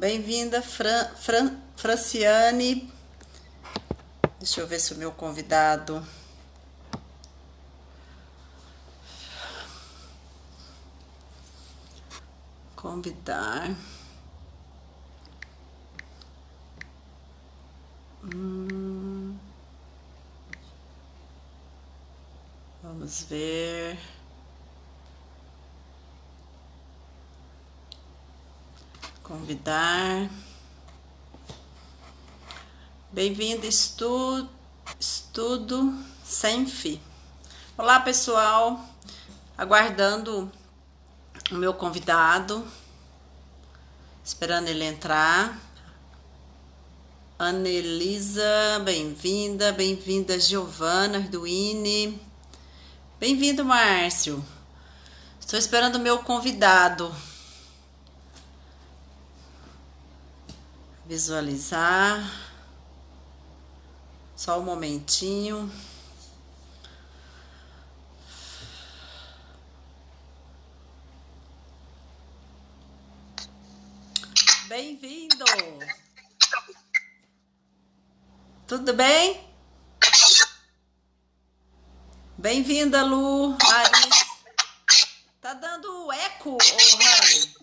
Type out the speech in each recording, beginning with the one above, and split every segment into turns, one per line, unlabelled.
Bem-vinda, Franciane. Deixa eu ver se o meu convidado... Convidar. Vamos ver. Convidar. Bem-vindo, estudo sem fim. Olá, pessoal. Aguardando o meu convidado. Esperando ele entrar. Anelisa, bem-vinda. Bem-vinda, Giovana Arduini. Bem-vindo, Márcio. Estou esperando o meu convidado. Visualizar. Só um momentinho. Bem-vindo. Tudo bem? Bem-vinda, Lu. Maris. Tá dando eco, Rani?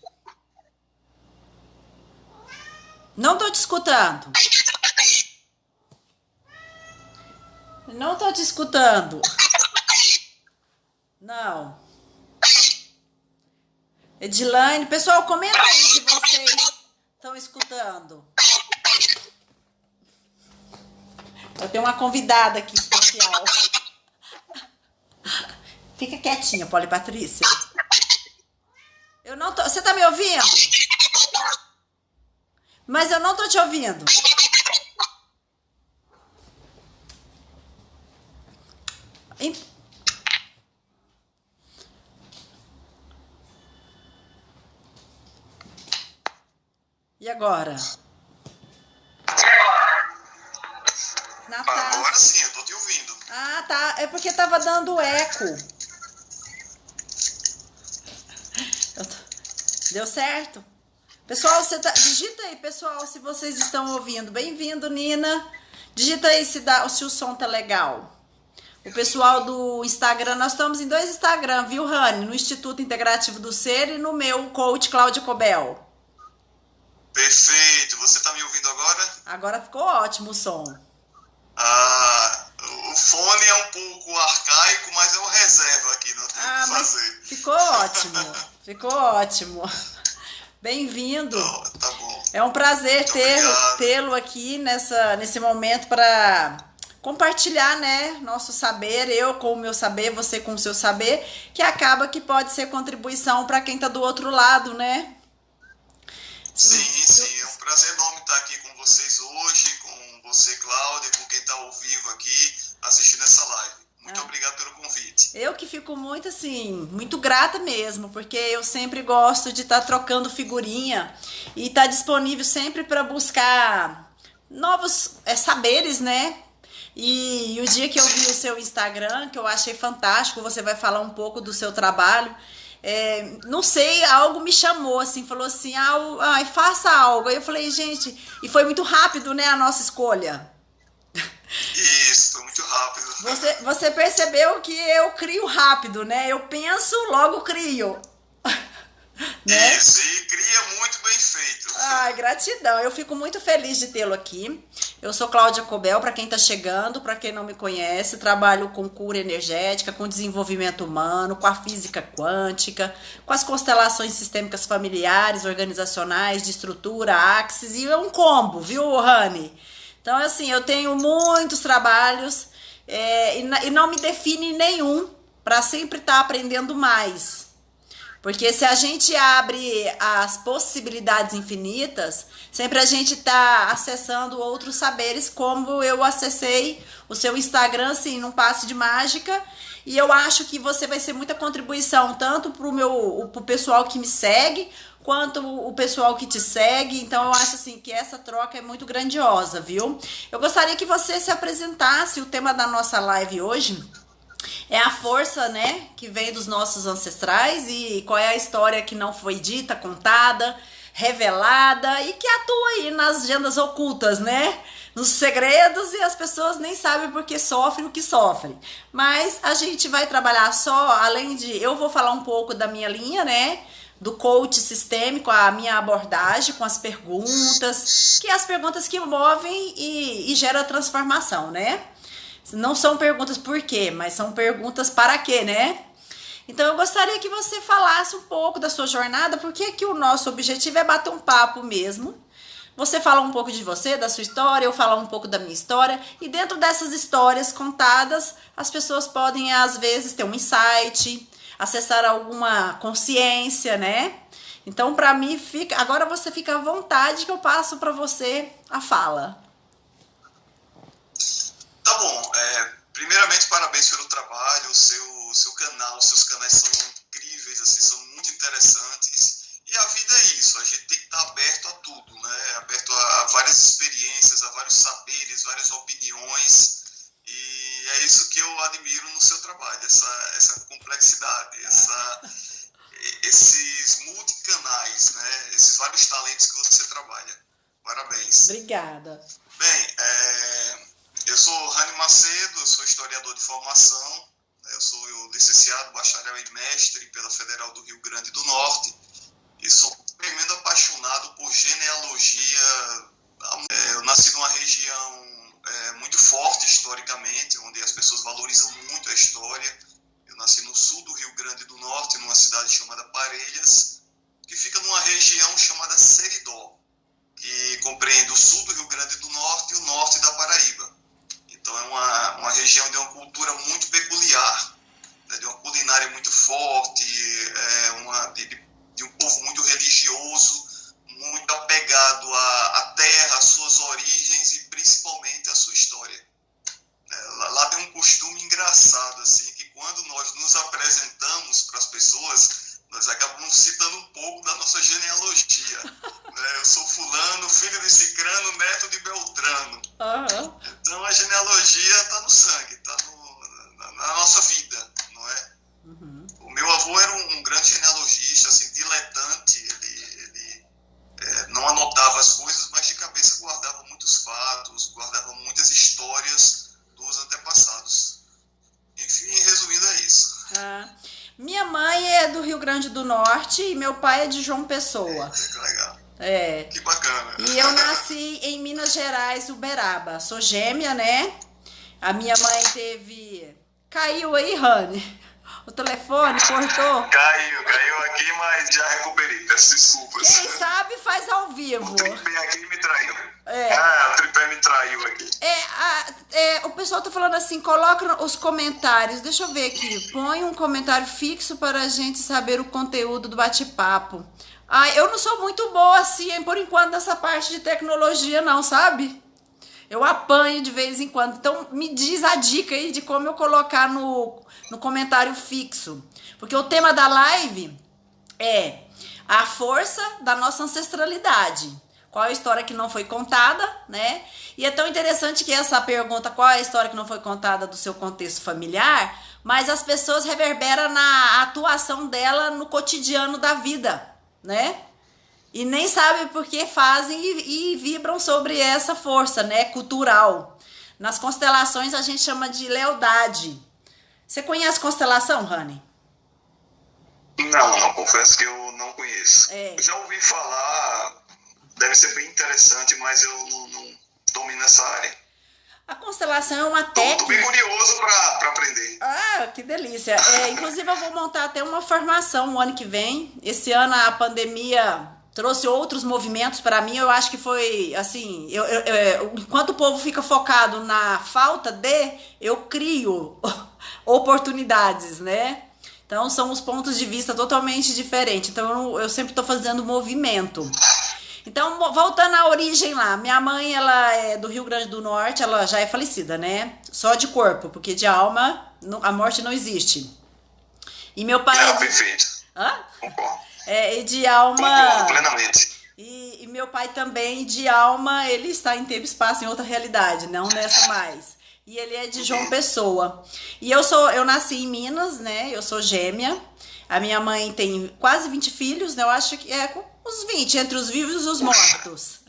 Não tô te escutando. Não tô te escutando. Não. Edilane, pessoal, comenta aí se vocês estão escutando. Eu tenho uma convidada aqui especial. Fica quietinha, Poli Patrícia. Eu não tô. Você tá me ouvindo? Mas eu não tô te ouvindo. E agora? Natália.
Agora sim, eu tô te ouvindo.
Ah, tá. É porque tava dando eco. Deu certo? Pessoal, digita aí, pessoal, se vocês estão ouvindo. Bem-vindo, Nina. Digita aí se o som tá legal. O pessoal do Instagram, nós estamos em 2 Instagram, viu, Rani? No Instituto Integrativo do Ser e no meu, coach Cláudia Cobel.
Perfeito. Você tá me ouvindo agora?
Agora ficou ótimo o som.
O fone é um pouco arcaico, mas eu reservo aqui, não tem o que fazer.
Ficou ótimo. Ficou ótimo. Bem-vindo.
Tá bom.
É um prazer tê-lo aqui nesse momento para compartilhar, né, nosso saber, eu com o meu saber, você com o seu saber, que acaba que pode ser contribuição para quem tá do outro lado, né?
Sim, é um prazer enorme estar aqui com vocês hoje, com você, Cláudia, com quem tá ao vivo aqui assistindo essa live. Muito obrigado pelo convite.
Eu que fico muito, assim, muito grata mesmo, porque eu sempre gosto de estar trocando figurinha e estar disponível sempre para buscar novos saberes, né? E o dia que eu vi o seu Instagram, que eu achei fantástico, você vai falar um pouco do seu trabalho, não sei, algo me chamou, assim, falou assim, faça algo. Aí eu falei, gente, e foi muito rápido, né, a nossa escolha.
Isso, muito rápido.
Você percebeu que eu crio rápido, né? Eu penso, logo crio.
Né? Isso, e cria muito bem feito.
Ai, gratidão. Eu fico muito feliz de tê-lo aqui. Eu sou Cláudia Cobel, para quem tá chegando, para quem não me conhece, trabalho com cura energética, com desenvolvimento humano, com a física quântica, com as constelações sistêmicas familiares, organizacionais, de estrutura, axis, e é um combo, viu, Rani? Então, assim, eu tenho muitos trabalhos e não me define nenhum para sempre estar aprendendo mais. Porque se a gente abre as possibilidades infinitas, sempre a gente está acessando outros saberes, como eu acessei o seu Instagram, assim, num passe de mágica. E eu acho que você vai ser muita contribuição, tanto pro pessoal que me segue, quanto o pessoal que te segue. Então eu acho assim que essa troca é muito grandiosa, viu? Eu gostaria que você se apresentasse. O tema da nossa live hoje é a força, né, que vem dos nossos ancestrais, e qual é a história que não foi dita, contada, revelada e que atua aí nas agendas ocultas, né? Nos segredos, e as pessoas nem sabem porque sofrem o que sofrem. Mas a gente vai trabalhar só, além de... Eu vou falar um pouco da minha linha, né? Do coach sistêmico, a minha abordagem com as perguntas, que é as perguntas que movem e geram transformação, né? Não são perguntas por quê, mas são perguntas para quê, né? Então eu gostaria que você falasse um pouco da sua jornada, porque aqui o nosso objetivo é bater um papo mesmo. Você fala um pouco de você, da sua história, eu falar um pouco da minha história, e dentro dessas histórias contadas, as pessoas podem às vezes ter um insight, acessar alguma consciência, né? Então, para mim, agora você fica à vontade que eu passo para você a fala.
Tá bom. Primeiramente, parabéns pelo trabalho. O seu canal, os seus canais são incríveis, assim, são muito interessantes. E a vida é isso, a gente tem que estar aberto a tudo, né? Aberto a várias experiências, a vários saberes, várias opiniões. E é isso que eu admiro no seu trabalho, essa complexidade, esses multicanais, né? Esses vários talentos que você trabalha. Parabéns.
Obrigada.
Bem, eu sou Rani Macedo, eu sou historiador de formação, eu sou licenciado, bacharel e mestre pela Federal do Rio Grande do Norte, e sou tremendo apaixonado por genealogia. Eu nasci numa região muito forte historicamente, onde as pessoas valorizam muito a história. Eu nasci no sul do Rio Grande do Norte, numa cidade chamada Parelhas, que fica numa região chamada Seridó, que compreende o sul do Rio Grande do Norte e o norte da Paraíba. Então é uma região de uma cultura muito peculiar, né, de uma culinária muito forte, de um povo muito religioso, muito apegado à terra, às suas origens e principalmente à sua história. Lá tem um costume engraçado, assim, que quando nós nos apresentamos para as pessoas, nós acabamos citando um pouco da nossa genealogia. Eu sou fulano, filho de cicrano, neto de beltrano.
Uhum.
Então a genealogia está no sangue, está na nossa vida, não é?
Uhum.
O meu avô era um grande genealogista, assim, diletante. Ele não anotava as coisas, mas de cabeça guardava muitos fatos, guardava muitas histórias dos antepassados. Enfim, resumindo, é isso.
Minha mãe é do Rio Grande do Norte e meu pai é de João Pessoa.
Que legal.
Que
bacana.
E eu nasci em Minas Gerais, Uberaba. Sou gêmea, né? A minha mãe teve... Caiu aí, Rani? O telefone cortou?
Caiu aqui, mas já recuperei. Peço desculpas.
Quem sabe faz ao vivo.
O tripé aqui me traiu. O tripé me traiu aqui.
O pessoal tá falando assim, coloca os comentários. Deixa eu ver aqui. Põe um comentário fixo para a gente saber o conteúdo do bate-papo. Eu não sou muito boa assim, por enquanto, nessa parte de tecnologia não, sabe? Eu apanho de vez em quando. Então, me diz a dica aí de como eu colocar no comentário fixo. Porque o tema da live é a força da nossa ancestralidade. Qual é a história que não foi contada, né? E é tão interessante que essa pergunta, qual é a história que não foi contada do seu contexto familiar, mas as pessoas reverberam na atuação dela no cotidiano da vida, né? E nem sabem por que fazem e vibram sobre essa força, né, cultural. Nas constelações a gente chama de lealdade. Você conhece constelação, Rani?
Não, confesso que eu não conheço. Já ouvi falar, deve ser bem interessante, mas eu não domino essa área.
A constelação é uma técnica...
Tô bem curioso para aprender.
Que delícia. Inclusive eu vou montar até uma formação o ano que vem. Esse ano a pandemia trouxe outros movimentos para mim. Eu acho que foi assim, enquanto o povo fica focado na falta de, eu crio oportunidades, né? Então são os pontos de vista totalmente diferentes. Então eu sempre estou fazendo movimento. Então, voltando à origem lá, minha mãe, ela é do Rio Grande do Norte, ela já é falecida, né? Só de corpo, porque de alma a morte não existe. E meu pai
perfeito.
Concordo. E de alma...
Concordo plenamente.
E meu pai também, de alma, ele está em tempo e espaço, em outra realidade, não nessa mais. E ele é de João Pessoa. E eu nasci em Minas, né? Eu sou gêmea. A minha mãe tem quase 20 filhos, né? Eu acho que é com uns 20, entre os vivos e os mortos.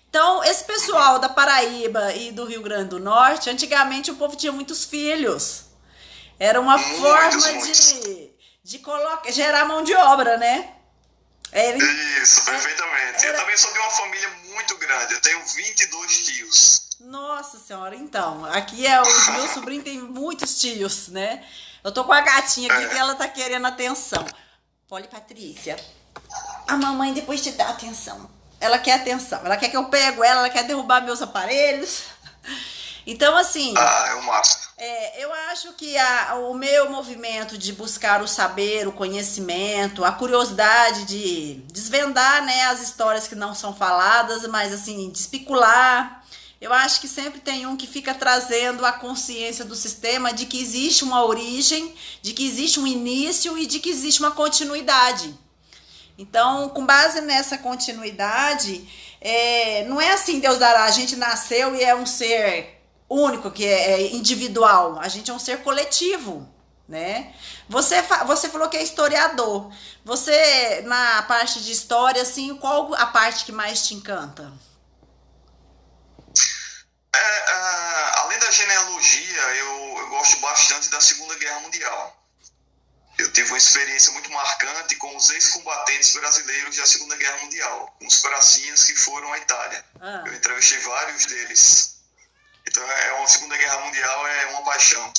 Então, esse pessoal da Paraíba e do Rio Grande do Norte, antigamente o povo tinha muitos filhos. Era uma forma de gerar mão de obra, né?
Isso, perfeitamente. Eu também sou de uma família muito grande, eu tenho 22 tios.
Nossa senhora, então, aqui os meus sobrinhos têm muitos tios, né? Eu tô com a gatinha aqui que ela tá querendo atenção. Olha, Patrícia, a mamãe depois te dá atenção. Ela quer atenção, ela quer que eu pego ela quer derrubar meus aparelhos. Então, assim...
é o máximo.
Eu acho que o meu movimento de buscar o saber, o conhecimento, a curiosidade de desvendar, né, as histórias que não são faladas, mas assim, de especular, eu acho que sempre tem um que fica trazendo a consciência do sistema de que existe uma origem, de que existe um início e de que existe uma continuidade. Então, com base nessa continuidade, não é assim, Deus dará, a gente nasceu e é um ser único, que é individual, a gente é um ser coletivo, né? Você falou que é historiador, você, na parte de história, assim, qual a parte que mais te encanta?
Além da genealogia, eu gosto bastante da Segunda Guerra Mundial. Eu tive uma experiência muito marcante com os ex-combatentes brasileiros da Segunda Guerra Mundial, com os pracinhas que foram à Itália. Eu entrevistei vários deles. Então, a Segunda Guerra Mundial é uma paixão.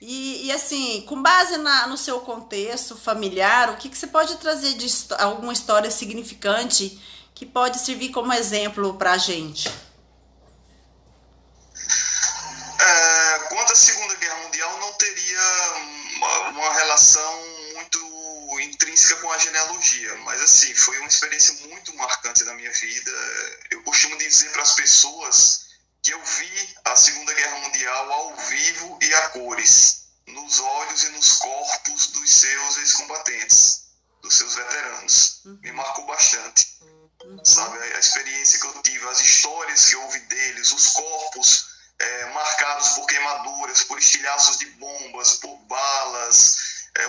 E assim, com base no seu contexto familiar, o que você pode trazer de alguma história significante que pode servir como exemplo para a gente?
Quanto à Segunda Guerra Mundial, não teria uma relação muito intrínseca com a genealogia, mas assim, foi uma experiência muito marcante na minha vida. Eu costumo dizer para as pessoas que eu vi a Segunda Guerra Mundial ao vivo e a cores, nos olhos e nos corpos dos seus ex-combatentes, dos seus veteranos. Me marcou bastante, sabe? A experiência que eu tive, as histórias que eu ouvi deles, os corpos marcados por queimaduras, por estilhaços de bombas, por balas,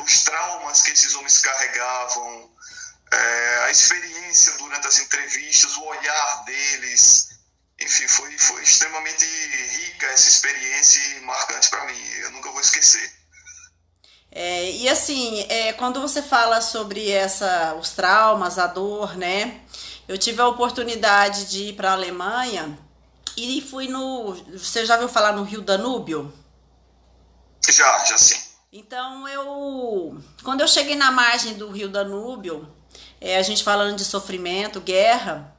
os traumas que esses homens carregavam, a experiência durante as entrevistas, o olhar deles, enfim, foi extremamente rica essa experiência e marcante para mim, eu nunca vou esquecer.
E assim, quando você fala sobre os traumas, a dor, né? Eu tive a oportunidade de ir para a Alemanha e fui Você já ouviu falar no Rio Danúbio?
Já sim.
Então, quando eu cheguei na margem do Rio Danúbio, a gente falando de sofrimento, guerra,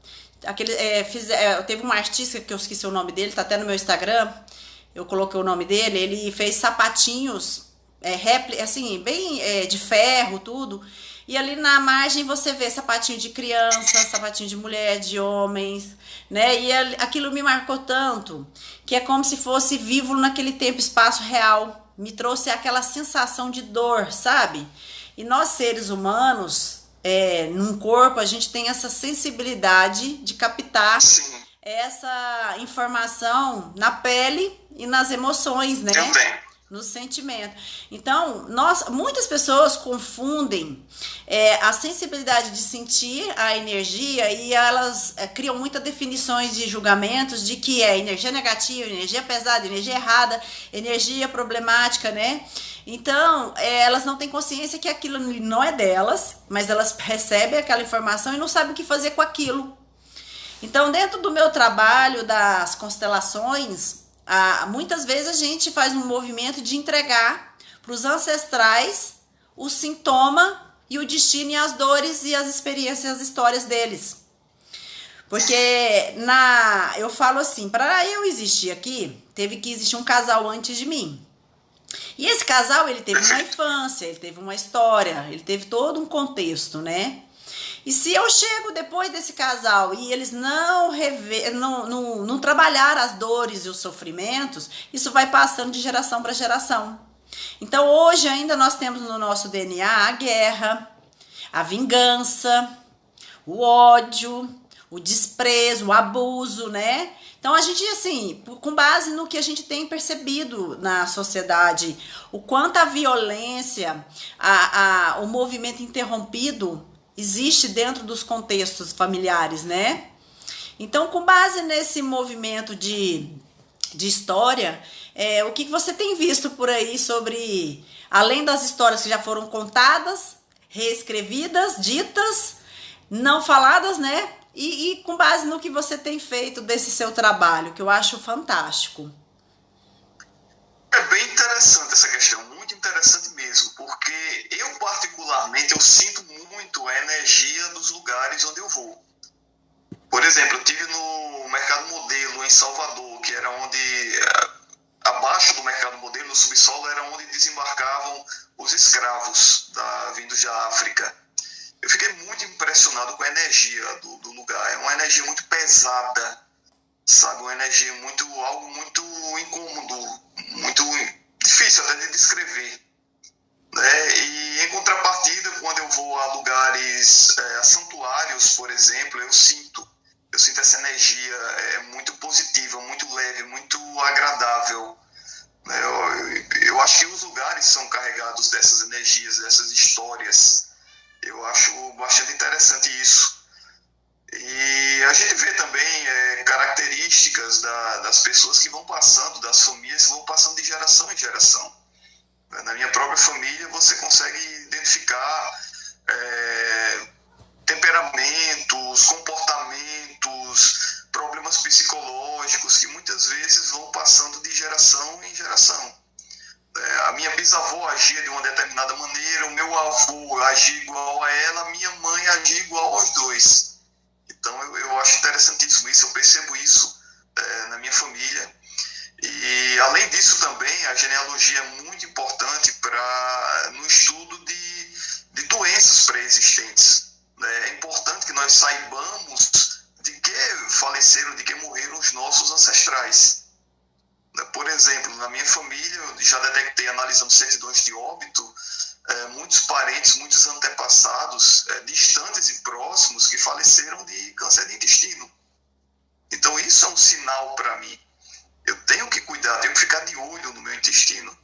teve um artista que eu esqueci o nome dele, tá até no meu Instagram, eu coloquei o nome dele, ele fez sapatinhos, assim, bem de ferro, tudo, e ali na margem você vê sapatinho de criança, sapatinho de mulher, de homens, né? E aquilo me marcou tanto, que é como se fosse vivo naquele tempo, espaço real. Me trouxe aquela sensação de dor, sabe? E nós, seres humanos, num corpo, a gente tem essa sensibilidade de captar essa informação na pele e nas emoções, né?
Eu tenho.
No sentimento. Então, muitas pessoas confundem a sensibilidade de sentir a energia e elas criam muitas definições de julgamentos de que é energia negativa, energia pesada, energia errada, energia problemática, né? Então, elas não têm consciência que aquilo não é delas, mas elas recebem aquela informação e não sabem o que fazer com aquilo. Então, dentro do meu trabalho das constelações, muitas vezes a gente faz um movimento de entregar para os ancestrais o sintoma e o destino e as dores e as experiências, as histórias deles. Porque eu falo assim, para eu existir aqui, teve que existir um casal antes de mim. E esse casal, ele teve uma infância, ele teve uma história, ele teve todo um contexto, né? E se eu chego depois desse casal e eles não trabalhar as dores e os sofrimentos, isso vai passando de geração para geração. Então hoje ainda nós temos no nosso DNA a guerra, a vingança, o ódio, o desprezo, o abuso, né? Então a gente, assim, com base no que a gente tem percebido na sociedade, o quanto a violência, o movimento interrompido existe dentro dos contextos familiares, né? Então, com base nesse movimento de história, o que você tem visto por aí sobre, além das histórias que já foram contadas, reescrevidas, ditas, não faladas, né? E com base no que você tem feito desse seu trabalho, que eu acho fantástico.
É bem interessante essa questão, muito interessante mesmo, porque eu particularmente eu sinto muito a energia dos lugares onde eu vou. Por exemplo, eu estive no Mercado Modelo em Salvador, que era onde, abaixo do Mercado Modelo, no subsolo, era onde desembarcavam os escravos vindos da África. Eu fiquei muito impressionado com a energia do lugar. É uma energia muito pesada, sabe? Uma energia algo muito incômodo, muito difícil até de descrever. Né? E em contrapartida, quando eu vou a lugares, a santuários, por exemplo, eu sinto essa energia muito positiva, muito leve, muito agradável. Né? Eu acho que os lugares são carregados dessas energias, dessas histórias. Eu acho bastante interessante isso. E a gente vê também características das pessoas que vão passando, das famílias que vão passando de geração em geração. Na minha própria família você consegue identificar temperamentos, comportamentos, problemas psicológicos que muitas vezes vão passando de geração em geração. A minha bisavó agia de uma determinada maneira, o meu avô agia igual a ela, a minha mãe agia igual aos dois. Então eu acho interessantíssimo isso, eu percebo isso na minha família. E além disso também, a genealogia é muito importante no estudo de doenças pré-existentes. É importante que nós saibamos de que faleceram, de que morreram os nossos ancestrais. Por exemplo, na minha família, eu já detectei, analisando certidões de óbito, muitos parentes, muitos antepassados, distantes e próximos, que faleceram de câncer de intestino. Então isso é um sinal para mim. Eu tenho que cuidar, tenho que ficar de olho no meu intestino.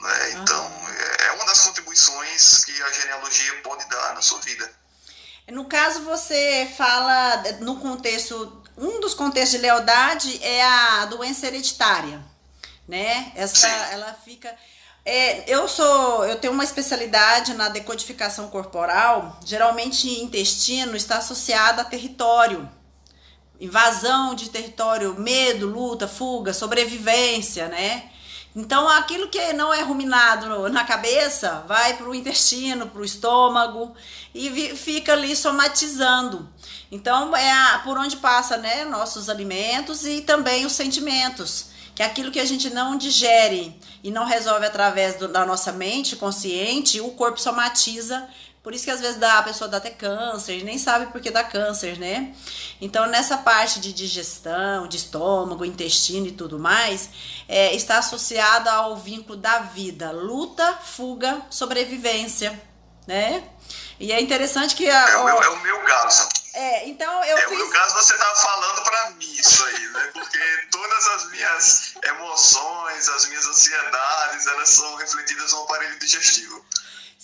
Né? Então, é uma das contribuições que a genealogia pode dar na sua vida.
No caso, você fala no contexto, um dos contextos de lealdade é a doença hereditária, né? Ela fica. Eu tenho uma especialidade na decodificação corporal. Geralmente, intestino está associado a território, invasão de território, medo, luta, fuga, sobrevivência, né? Então, aquilo que não é ruminado na cabeça vai para o intestino, para o estômago e fica ali somatizando. Então, por onde passa, né, nossos alimentos e também os sentimentos, que é aquilo que a gente não digere e não resolve através da nossa mente consciente, o corpo somatiza. Por isso que às vezes a pessoa dá até câncer, nem sabe por que dá câncer, né? Então, nessa parte de digestão, de estômago, intestino e tudo mais, está associada ao vínculo da vida, luta, fuga, sobrevivência, né? E é interessante que...
É o meu caso.
Então eu fiz...
O meu caso, você estava falando para mim isso aí, né? Porque todas as minhas emoções, as minhas ansiedades, elas são refletidas no aparelho digestivo.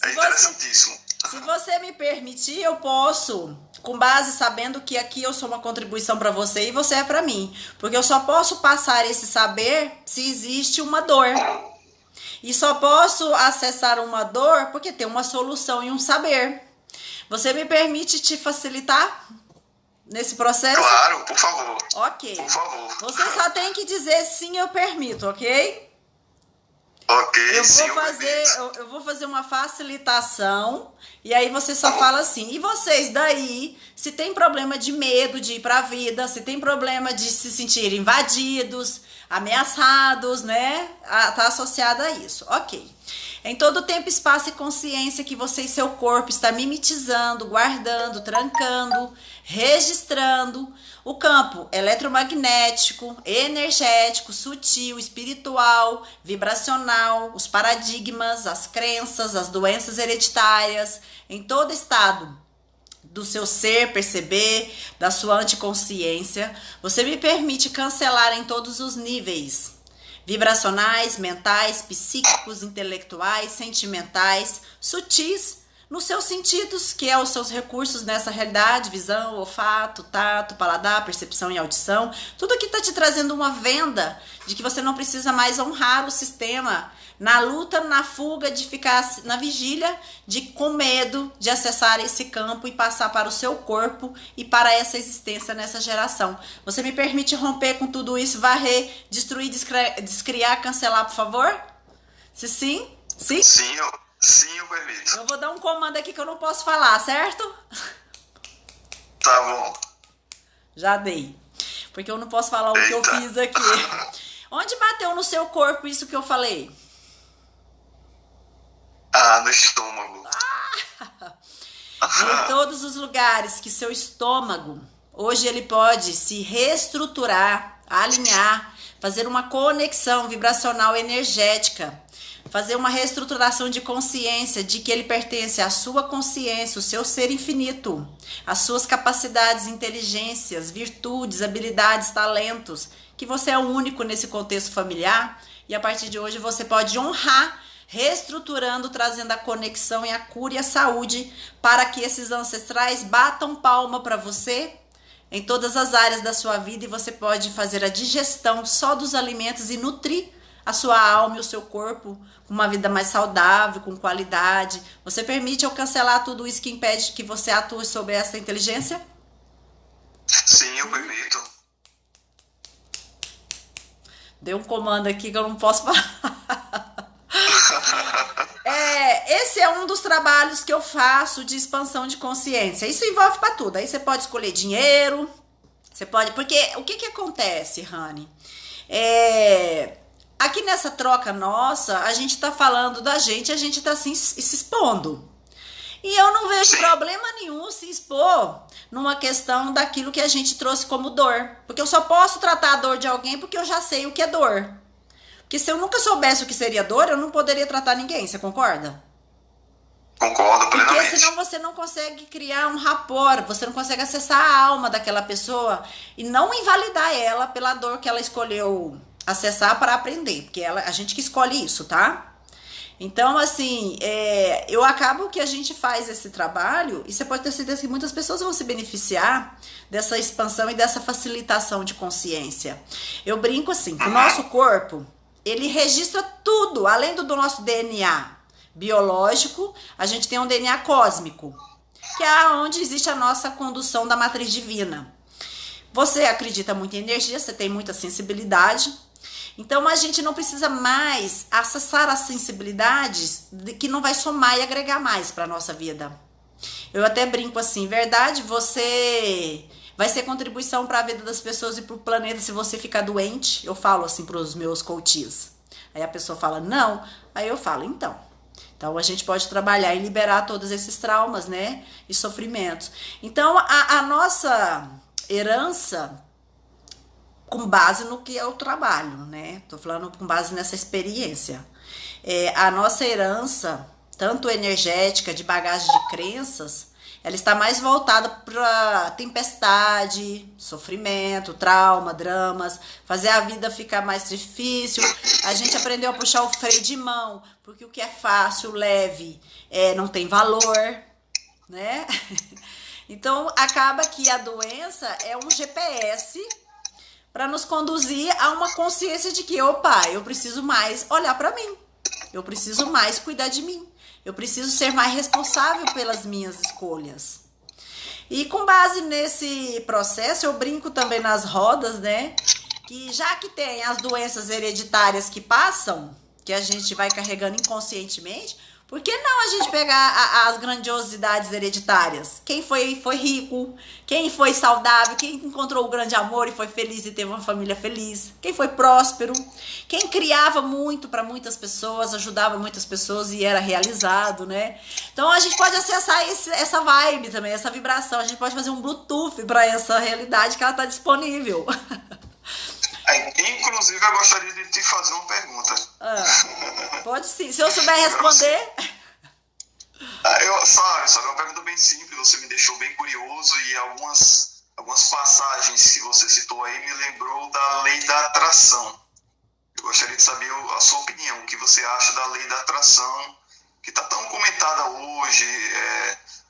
É interessantíssimo.
Se você me permitir, eu posso, com base sabendo que aqui eu sou uma contribuição para você e você é para mim. Porque eu só posso passar esse saber se existe uma dor. E só posso acessar uma dor porque tem uma solução e um saber. Você me permite te facilitar nesse processo?
Claro, por favor.
Ok.
Por favor.
Você só tem que dizer sim, eu permito, ok?
Ok,
eu vou fazer uma facilitação e aí você só fala assim. E vocês daí, se tem problema de medo de ir pra vida, se tem problema de se sentir invadidos, ameaçados, né? Tá associado a isso. Ok. Em todo tempo, espaço e consciência que você e seu corpo está mimetizando, guardando, trancando, registrando o campo eletromagnético, energético, sutil, espiritual, vibracional, os paradigmas, as crenças, as doenças hereditárias, em todo estado do seu ser perceber, da sua anticonsciência, você me permite cancelar em todos os níveis, vibracionais, mentais, psíquicos, intelectuais, sentimentais, sutis, nos seus sentidos, que é os seus recursos nessa realidade, visão, olfato, tato, paladar, percepção e audição, tudo que está te trazendo uma venda de que você não precisa mais honrar o sistema na luta, na fuga, de ficar na vigília, com medo de acessar esse campo e passar para o seu corpo e para essa existência nessa geração. Você me permite romper com tudo isso, varrer, destruir, descriar, cancelar, por favor? Se sim? Sim?
Sim, eu permito.
Eu vou dar um comando aqui que eu não posso falar, certo?
Tá bom.
Já dei. Porque eu não posso falar o que eu fiz aqui. Onde bateu no seu corpo isso que eu falei?
No estômago.
Em todos os lugares que seu estômago, hoje ele pode se reestruturar, alinhar, fazer uma conexão vibracional energética, fazer uma reestruturação de consciência, de que ele pertence à sua consciência, o seu ser infinito, as suas capacidades, inteligências, virtudes, habilidades, talentos, que você é o único nesse contexto familiar, e a partir de hoje você pode honrar, reestruturando, trazendo a conexão e a cura e a saúde para que esses ancestrais batam palma para você em todas as áreas da sua vida, e você pode fazer a digestão só dos alimentos e nutrir a sua alma e o seu corpo com uma vida mais saudável, com qualidade. Você permite eu cancelar tudo isso que impede que você atue sobre essa inteligência?
Sim, eu permito.
Deu um comando aqui que eu não posso falar. Esse é um dos trabalhos que eu faço de expansão de consciência. Isso envolve para tudo. Aí você pode escolher dinheiro, você pode... Porque o que acontece, Rani? Aqui nessa troca nossa, a gente tá falando da gente, a gente tá se expondo. E eu não vejo problema nenhum se expor numa questão daquilo que a gente trouxe como dor. Porque eu só posso tratar a dor de alguém porque eu já sei o que é dor. Porque se eu nunca soubesse o que seria dor, eu não poderia tratar ninguém, você concorda?
Concordo plenamente.
Porque senão você não consegue criar um rapport, você não consegue acessar a alma daquela pessoa e não invalidar ela pela dor que ela escolheu acessar para aprender, porque a gente que escolhe isso, tá? Então, assim, eu acabo que a gente faz esse trabalho e você pode ter certeza que muitas pessoas vão se beneficiar dessa expansão e dessa facilitação de consciência. Eu brinco assim, que o nosso corpo, ele registra tudo, além do nosso DNA biológico, a gente tem um DNA cósmico, que é onde existe a nossa condução da matriz divina. Você acredita muito em energia, você tem muita sensibilidade, então a gente não precisa mais acessar as sensibilidades que não vai somar e agregar mais para a nossa vida. Eu até brinco assim, verdade, você vai ser contribuição para a vida das pessoas e para o planeta se você ficar doente. Eu falo assim para os meus coaches. Aí a pessoa fala, não. Aí eu falo, então a gente pode trabalhar e liberar todos esses traumas, né? E sofrimentos. Então a nossa herança, com base no que é o trabalho, né? Tô falando com base nessa experiência. A nossa herança, tanto energética, de bagagem de crenças, ela está mais voltada para tempestade, sofrimento, trauma, dramas, fazer a vida ficar mais difícil. A gente aprendeu a puxar o freio de mão, porque o que é fácil, leve, não tem valor, né? Então, acaba que a doença é um GPS para nos conduzir a uma consciência de que, opa, eu preciso mais olhar para mim, eu preciso mais cuidar de mim. Eu preciso ser mais responsável pelas minhas escolhas. E com base nesse processo, eu brinco também nas rodas, né? Que já que tem as doenças hereditárias que passam, que a gente vai carregando inconscientemente, por que não a gente pegar as grandiosidades hereditárias? Quem foi rico, quem foi saudável, quem encontrou o grande amor e foi feliz e teve uma família feliz, quem foi próspero, quem criava muito para muitas pessoas, ajudava muitas pessoas e era realizado, né? Então a gente pode acessar essa vibe também, essa vibração, a gente pode fazer um Bluetooth para essa realidade que ela está disponível.
Inclusive, eu gostaria de te fazer uma pergunta.
Pode sim. Se eu souber responder...
Sabe, é uma pergunta bem simples, você me deixou bem curioso e algumas passagens que você citou aí me lembrou da lei da atração. Eu gostaria de saber a sua opinião, o que você acha da lei da atração, que está tão comentada hoje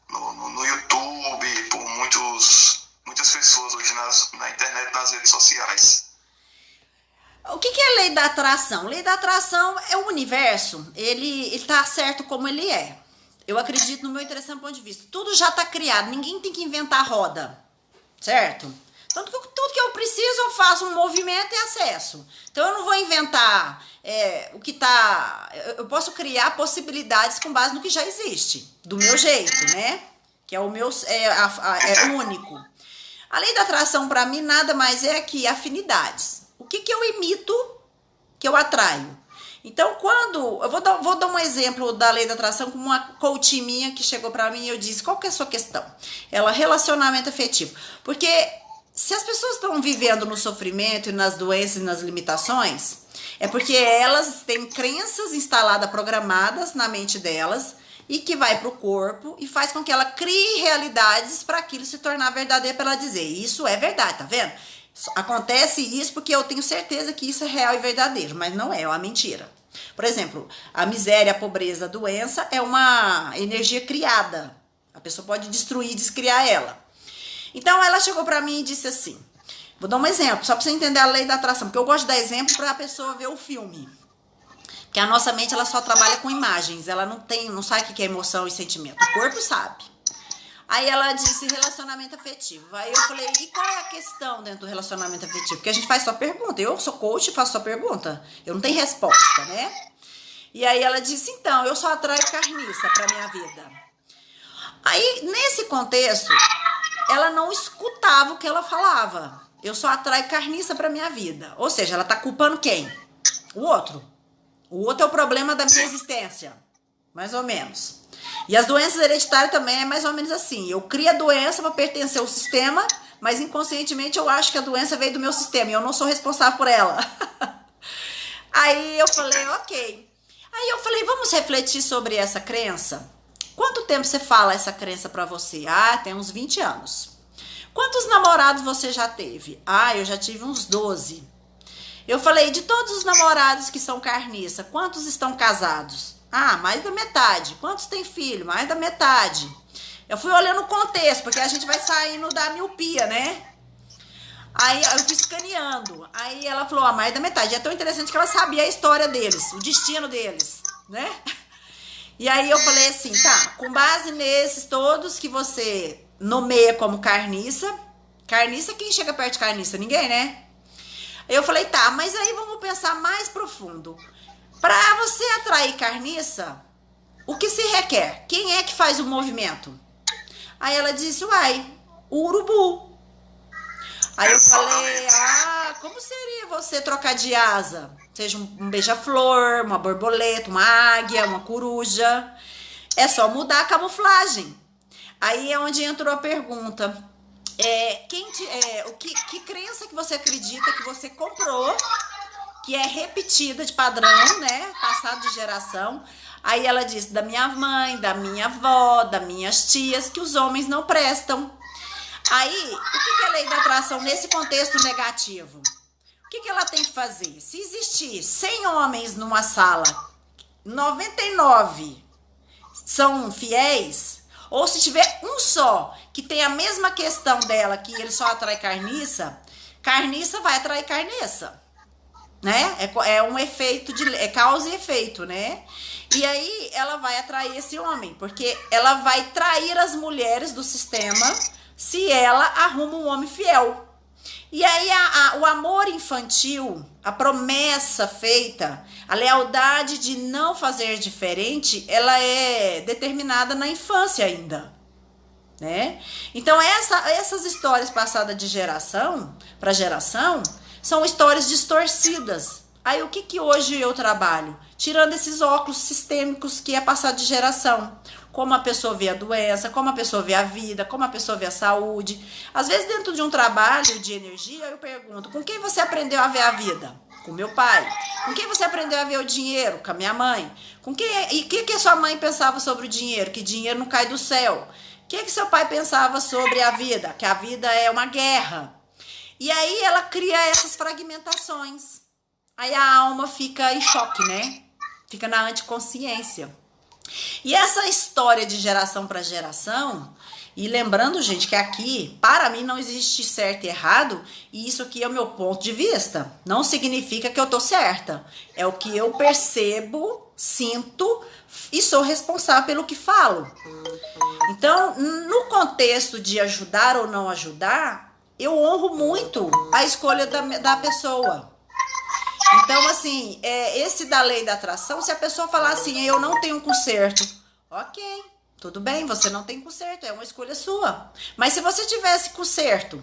no YouTube, por muitas pessoas hoje na internet, nas redes sociais.
O que é a lei da atração? Lei da atração é o universo, ele tá certo como ele é. Eu acredito, no meu interessante ponto de vista, tudo já tá criado, ninguém tem que inventar a roda, certo? Então, tudo que eu preciso, eu faço um movimento e acesso. Então, eu não vou inventar o que tá... Eu posso criar possibilidades com base no que já existe, do meu jeito, né? Que é o meu... é único. A lei da atração, para mim, nada mais é que afinidades. O que eu imito, que eu atraio. Então, quando... Eu vou dar um exemplo da lei da atração com uma coach minha que chegou para mim e eu disse, qual que é a sua questão? Ela, relacionamento afetivo. Porque se as pessoas estão vivendo no sofrimento e nas doenças e nas limitações, é porque elas têm crenças instaladas, programadas na mente delas, e que vai para o corpo e faz com que ela crie realidades para aquilo se tornar verdadeiro, para ela dizer, isso é verdade, tá vendo? Acontece isso porque eu tenho certeza que isso é real e verdadeiro, mas não é uma mentira. Por exemplo, a miséria, a pobreza, a doença é uma energia criada. A pessoa pode destruir, descriar ela. Então, ela chegou para mim e disse assim, vou dar um exemplo, só para você entender a lei da atração, porque eu gosto de dar exemplo para a pessoa ver o filme. Porque a nossa mente, ela só trabalha com imagens, ela não sabe o que é emoção e sentimento. O corpo sabe. Aí ela disse relacionamento afetivo. Aí eu falei, e qual é a questão dentro do relacionamento afetivo? Porque a gente faz só pergunta. Eu sou coach e faço só pergunta. Eu não tenho resposta, né? E aí ela disse, então, eu só atraio carniça pra minha vida. Aí, nesse contexto, ela não escutava o que ela falava. Eu só atraio carniça pra minha vida. Ou seja, ela tá culpando quem? O outro. O outro é o problema da minha existência. Mais ou menos. E as doenças hereditárias também é mais ou menos assim. Eu crio a doença para pertencer ao sistema, mas inconscientemente eu acho que a doença veio do meu sistema e eu não sou responsável por ela. Aí eu falei, ok. Aí eu falei, vamos refletir sobre essa crença? Quanto tempo você fala essa crença para você? Ah, tem uns 20 anos. Quantos namorados você já teve? Ah, eu já tive uns 12. Eu falei, de todos os namorados que são carniça, quantos estão casados? Ah, mais da metade. Quantos tem filho? Mais da metade. Eu fui olhando o contexto, porque a gente vai saindo da miopia, né? Aí eu fui escaneando. Aí ela falou, mais da metade. É tão interessante que ela sabia a história deles, o destino deles, né? E aí eu falei assim, tá, com base nesses todos que você nomeia como carniça. Carniça, quem chega perto de carniça? Ninguém, né? Eu falei, tá, mas aí vamos pensar mais profundo. Para você atrair carniça, o que se requer? Quem é que faz o movimento? Aí ela disse, uai, o urubu. Aí eu falei, como seria você trocar de asa? Seja um beija-flor, uma borboleta, uma águia, uma coruja. É só mudar a camuflagem. Aí é onde entrou a pergunta. Que crença que você acredita que você comprou, que é repetida de padrão, né? Passado de geração. Aí ela disse da minha mãe, da minha avó, das minhas tias, que os homens não prestam. Aí, o que é a lei da atração nesse contexto negativo? O que ela tem que fazer? Se existir 100 homens numa sala, 99 são fiéis, ou se tiver um só que tem a mesma questão dela, que ele só atrai carniça, carniça vai atrair carniça. Né? É um efeito é causa e efeito, né? E aí ela vai atrair esse homem, porque ela vai trair as mulheres do sistema se ela arruma um homem fiel. E aí o amor infantil, a promessa feita, a lealdade de não fazer diferente, ela é determinada na infância ainda, né? Então essas histórias passadas de geração para geração são histórias distorcidas. Aí o que hoje eu trabalho? Tirando esses óculos sistêmicos que é passado de geração. Como a pessoa vê a doença, como a pessoa vê a vida, como a pessoa vê a saúde. Às vezes dentro de um trabalho de energia eu pergunto, com quem você aprendeu a ver a vida? Com meu pai. Com quem você aprendeu a ver o dinheiro? Com a minha mãe. Com quem, e o que a sua mãe pensava sobre o dinheiro? Que dinheiro não cai do céu. O que seu pai pensava sobre a vida? Que a vida é uma guerra. E aí ela cria essas fragmentações. Aí a alma fica em choque, né? Fica na anticonsciência. E essa história de geração para geração, e lembrando, gente, que aqui, para mim, não existe certo e errado, e isso aqui é o meu ponto de vista. Não significa que eu tô certa. É o que eu percebo, sinto e sou responsável pelo que falo. Então, no contexto de ajudar ou não ajudar, eu honro muito a escolha da pessoa. Então, assim, esse da lei da atração, se a pessoa falar assim, eu não tenho conserto, ok, tudo bem, você não tem conserto, é uma escolha sua. Mas se você tivesse conserto,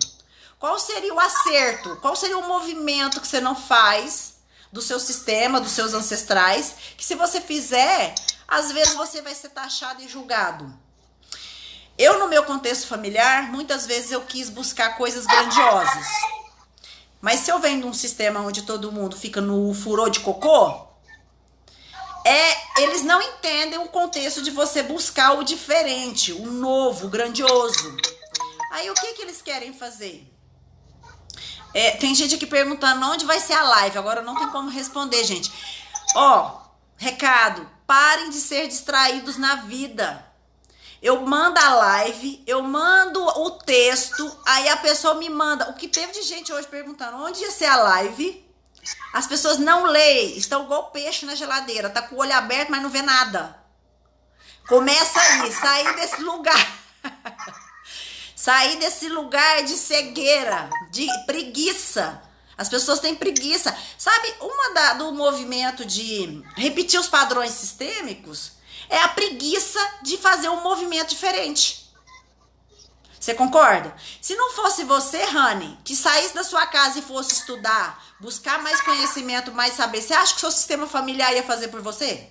qual seria o acerto? Qual seria o movimento que você não faz do seu sistema, dos seus ancestrais, que se você fizer, às vezes você vai ser taxado e julgado? Eu, no meu contexto familiar, muitas vezes eu quis buscar coisas grandiosas. Mas se eu venho de um sistema onde todo mundo fica no furor de cocô, eles não entendem o contexto de você buscar o diferente, o novo, o grandioso. Aí o que eles querem fazer? Tem gente aqui perguntando onde vai ser a live. Agora não tem como responder, gente. Recado, parem de ser distraídos na vida. Eu mando a live, eu mando o texto, aí a pessoa me manda. O que teve de gente hoje perguntando onde ia ser a live, as pessoas não leem, estão igual peixe na geladeira, tá com o olho aberto, mas não vê nada. Começa aí, sair desse lugar. Sair desse lugar de cegueira, de preguiça. As pessoas têm preguiça. Sabe, do movimento de repetir os padrões sistêmicos é a preguiça de fazer um movimento diferente. Você concorda? Se não fosse você, Rani, que saísse da sua casa e fosse estudar, buscar mais conhecimento, mais saber, você acha que seu sistema familiar ia fazer por você?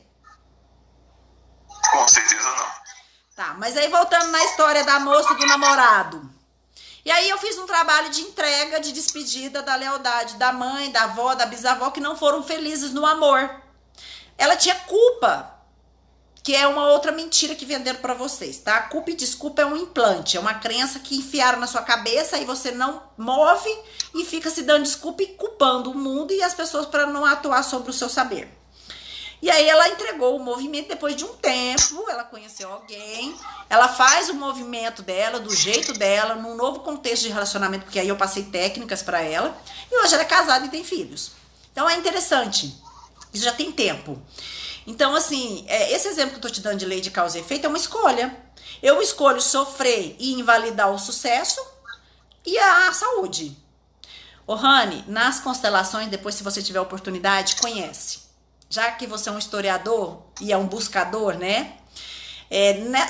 Com certeza não.
Tá, mas aí voltando na história da moça e do namorado. E aí eu fiz um trabalho de entrega, de despedida da lealdade da mãe, da avó, da bisavó, que não foram felizes no amor. Ela tinha culpa, que é uma outra mentira que venderam pra vocês, tá? Culpa e desculpa é um implante, é uma crença que enfiaram na sua cabeça e você não move e fica se dando desculpa e culpando o mundo e as pessoas para não atuar sobre o seu saber. E aí ela entregou o movimento depois de um tempo, ela conheceu alguém, ela faz o movimento dela, do jeito dela, num novo contexto de relacionamento, porque aí eu passei técnicas pra ela, e hoje ela é casada e tem filhos. Então é interessante, isso já tem tempo. Então, assim, esse exemplo que eu tô te dando de lei de causa e efeito é uma escolha. Eu escolho sofrer e invalidar o sucesso e a saúde. Ô, Rani, nas constelações, depois se você tiver oportunidade, conhece. Já que você é um historiador e é um buscador, né?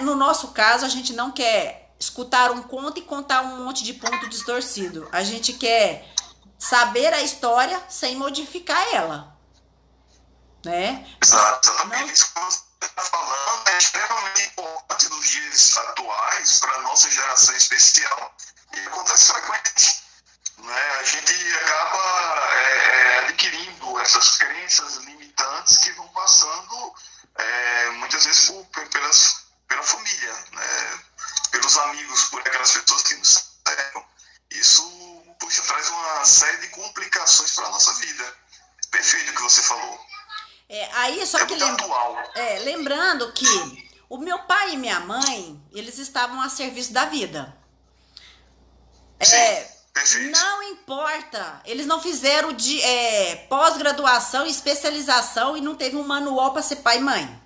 No nosso caso, a gente não quer escutar um conto e contar um monte de ponto distorcido. A gente quer saber a história sem modificar ela. Né?
Exatamente. Isso que você está falando é extremamente importante nos dias atuais, para a nossa geração especial, e acontece frequentemente. Né? A gente acaba adquirindo essas crenças limitantes que vão passando muitas vezes pela família, né? Pelos amigos, por aquelas pessoas que nos cercam. Isso traz uma série de complicações para a nossa vida. Perfeito o que você falou.
Aí só que lembrando que o meu pai e minha mãe, eles estavam a serviço da vida. Não importa, eles não fizeram de pós-graduação, especialização e não teve um manual para ser pai e mãe.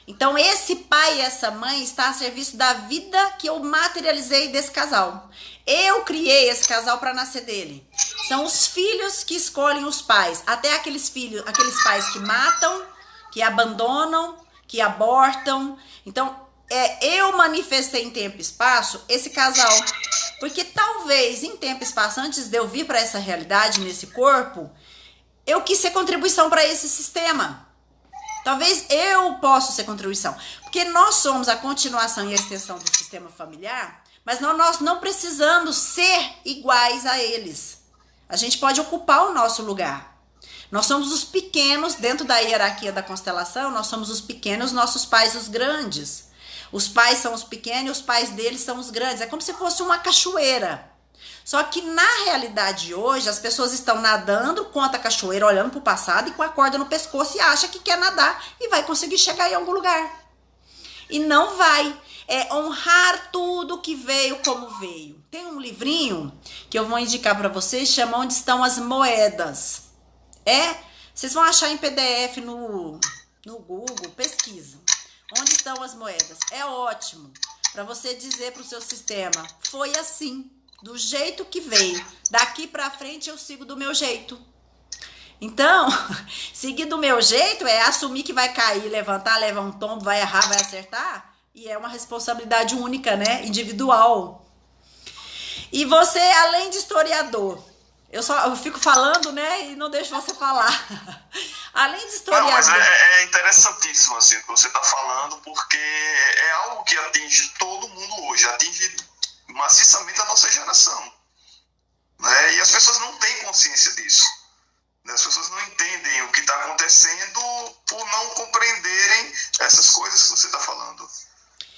Então esse pai e essa mãe está a serviço da vida que eu materializei desse casal. Eu criei esse casal para nascer dele. São os filhos que escolhem os pais. Até aqueles pais que matam, que abandonam, que abortam. Então, eu manifestei em tempo e espaço esse casal. Porque talvez em tempo e espaço, antes de eu vir para essa realidade, nesse corpo, eu quis ser contribuição para esse sistema. Talvez eu possa ser contribuição. Porque nós somos a continuação e a extensão do sistema familiar, mas nós não precisamos ser iguais a eles. A gente pode ocupar o nosso lugar. Nós somos os pequenos, dentro da hierarquia da constelação, nós somos os pequenos, nossos pais os grandes. Os pais são os pequenos e os pais deles são os grandes. É como se fosse uma cachoeira. Só que na realidade hoje, as pessoas estão nadando contra a cachoeira, olhando para o passado e com a corda no pescoço e acha que quer nadar e vai conseguir chegar em algum lugar. E não vai. É honrar tudo que veio como veio. Tem um livrinho que eu vou indicar para vocês, chama Onde Estão as Moedas. Vocês vão achar em PDF no Google, pesquisa. Onde estão as moedas? É ótimo para você dizer para o seu sistema, foi assim, do jeito que veio. Daqui para frente eu sigo do meu jeito. Então, seguir do meu jeito é assumir que vai cair, levantar, levar um tombo, vai errar, vai acertar. E é uma responsabilidade única, né? Individual. E você, além de historiador, eu fico falando, né? E não deixo você falar. Além de historiador...
Não, mas é interessantíssimo, assim, o que você está falando, porque é algo que atinge todo mundo hoje, atinge maciçamente a nossa geração. Né? E as pessoas não têm consciência disso. Né? As pessoas não entendem o que está acontecendo por não compreenderem essas coisas que você está falando.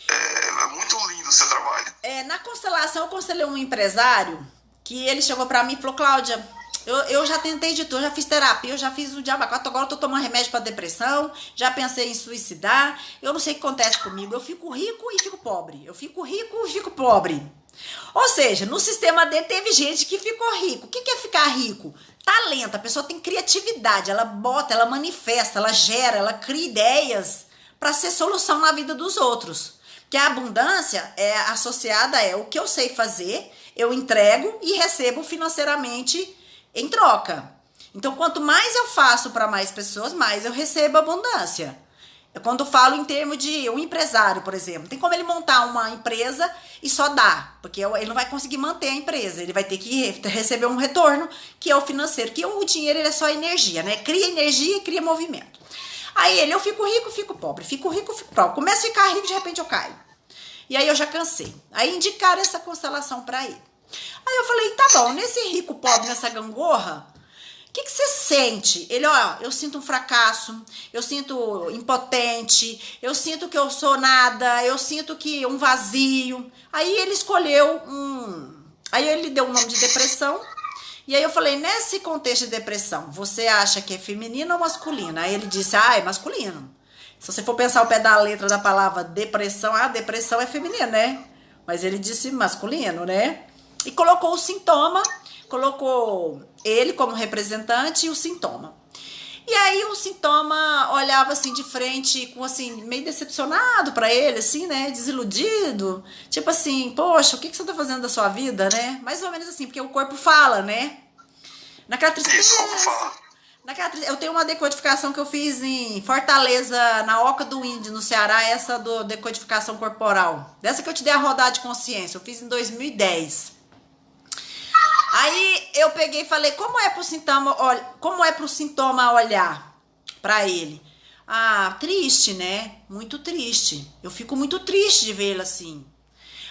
É muito lindo o seu trabalho.
Na constelação, eu conselhei um empresário que ele chegou pra mim e falou, Cláudia, eu já tentei de tudo, já fiz terapia, eu já fiz o diabo 4, agora eu tô tomando remédio pra depressão, já pensei em suicidar, eu não sei o que acontece comigo, eu fico rico e fico pobre, eu fico rico e fico pobre. Ou seja, no sistema dele teve gente que ficou rico. O que é ficar rico? Talento, a pessoa tem criatividade, ela bota, ela manifesta, ela gera, ela cria ideias pra ser solução na vida dos outros. Que a abundância é associada o que eu sei fazer, eu entrego e recebo financeiramente em troca. Então, quanto mais eu faço para mais pessoas, mais eu recebo abundância. Eu quando falo em termos de um empresário, por exemplo, tem como ele montar uma empresa e só dar, porque ele não vai conseguir manter a empresa, ele vai ter que receber um retorno, que é o financeiro, que o dinheiro ele é só energia, né? Cria energia e cria movimento. Aí eu fico rico, fico pobre, fico rico, fico pobre. Começo a ficar rico, de repente eu caio. E aí eu já cansei. Aí indicaram essa constelação para ele. Aí eu falei, tá bom, nesse rico pobre, nessa gangorra, o que você sente? Ele, eu sinto um fracasso, eu sinto impotente, eu sinto que eu sou nada, eu sinto que um vazio. Aí ele escolheu Aí ele deu o nome de depressão. E aí eu falei, nesse contexto de depressão, você acha que é feminino ou masculino? Aí ele disse, é masculino. Se você for pensar ao pé da letra da palavra depressão, depressão é feminina, né? Mas ele disse masculino, né? E colocou o sintoma, colocou ele como representante e o sintoma. E aí o sintoma olhava assim de frente, com assim, meio decepcionado pra ele, assim, né? Desiludido. Tipo assim, poxa, o que você tá fazendo da sua vida, né? Mais ou menos assim, porque o corpo fala, né? Naquela tristeza. Eu tenho uma decodificação que eu fiz em Fortaleza, na Oca do Índio, no Ceará, essa do decodificação corporal. Dessa que eu te dei a rodada de consciência, eu fiz em 2010. Aí eu peguei e falei, como é pro sintoma olhar pra ele? Triste, né? Muito triste. Eu fico muito triste de ver ele assim.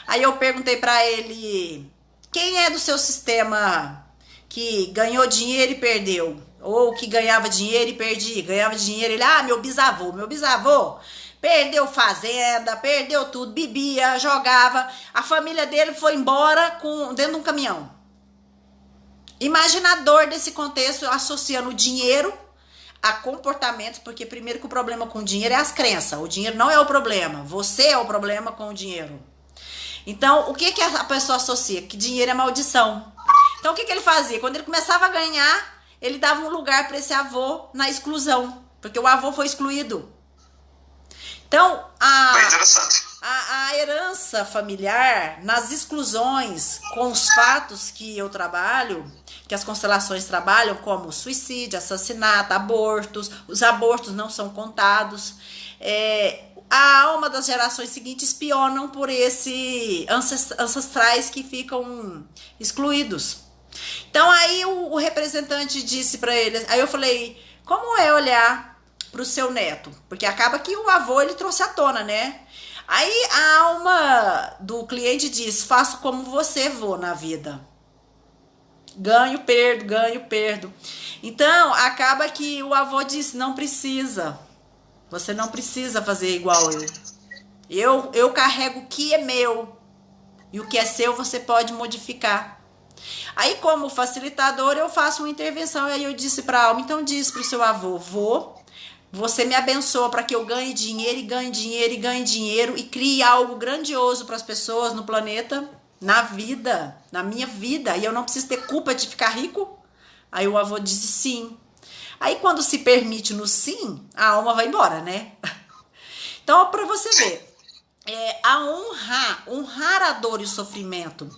Aí eu perguntei pra ele, quem é do seu sistema que ganhou dinheiro e perdeu? Ou que ganhava dinheiro e perdia? Ganhava dinheiro, ele, meu bisavô perdeu fazenda, perdeu tudo, bebia, jogava. A família dele foi embora dentro de um caminhão. Imagina a dor desse contexto associando o dinheiro a comportamentos, porque primeiro que o problema com o dinheiro é as crenças. O dinheiro não é o problema, você é o problema com o dinheiro. Então, o que a pessoa associa? Que dinheiro é maldição. Então, o que ele fazia? Quando ele começava a ganhar, ele dava um lugar para esse avô na exclusão, porque o avô foi excluído. Então, a herança familiar, nas exclusões, com os fatos que eu trabalho, que as constelações trabalham, como suicídio, assassinato, abortos, os abortos não são contados, a alma das gerações seguintes espionam por esses ancestrais que ficam excluídos. Então aí o representante disse para ele, aí eu falei, como é olhar pro seu neto? Porque acaba que o avô ele trouxe à tona, né? Aí a alma do cliente diz, faço como você, vô, na vida. Ganho, perdo, ganho, perdo. Então, acaba que o avô disse, não precisa. Você não precisa fazer igual eu. Eu carrego o que é meu. E o que é seu você pode modificar. Aí, como facilitador, eu faço uma intervenção. E aí eu disse para a alma, então diz para o seu avô, vô, você me abençoa para que eu ganhe dinheiro e ganhe dinheiro e ganhe dinheiro e crie algo grandioso para as pessoas no planeta, na vida, na minha vida. E eu não preciso ter culpa de ficar rico? Aí o avô disse sim. Aí quando se permite no sim, a alma vai embora, né? Então, para você ver, honrar a dor e o sofrimento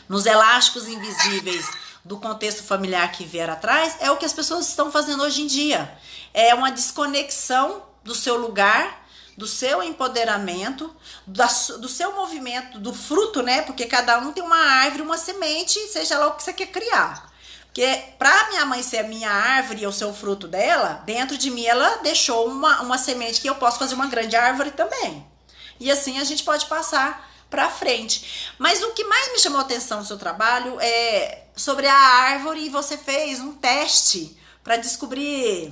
nos elásticos invisíveis do contexto familiar que vier atrás, é o que as pessoas estão fazendo hoje em dia. É uma desconexão do seu lugar, do seu empoderamento, do seu movimento, do fruto, né? Porque cada um tem uma árvore, uma semente, seja lá o que você quer criar. Porque para minha mãe ser a minha árvore e eu ser o fruto dela, dentro de mim ela deixou uma semente que eu posso fazer uma grande árvore também. E assim a gente pode passar para frente. Mas o que mais me chamou a atenção no seu trabalho é sobre a árvore, e você fez um teste para descobrir.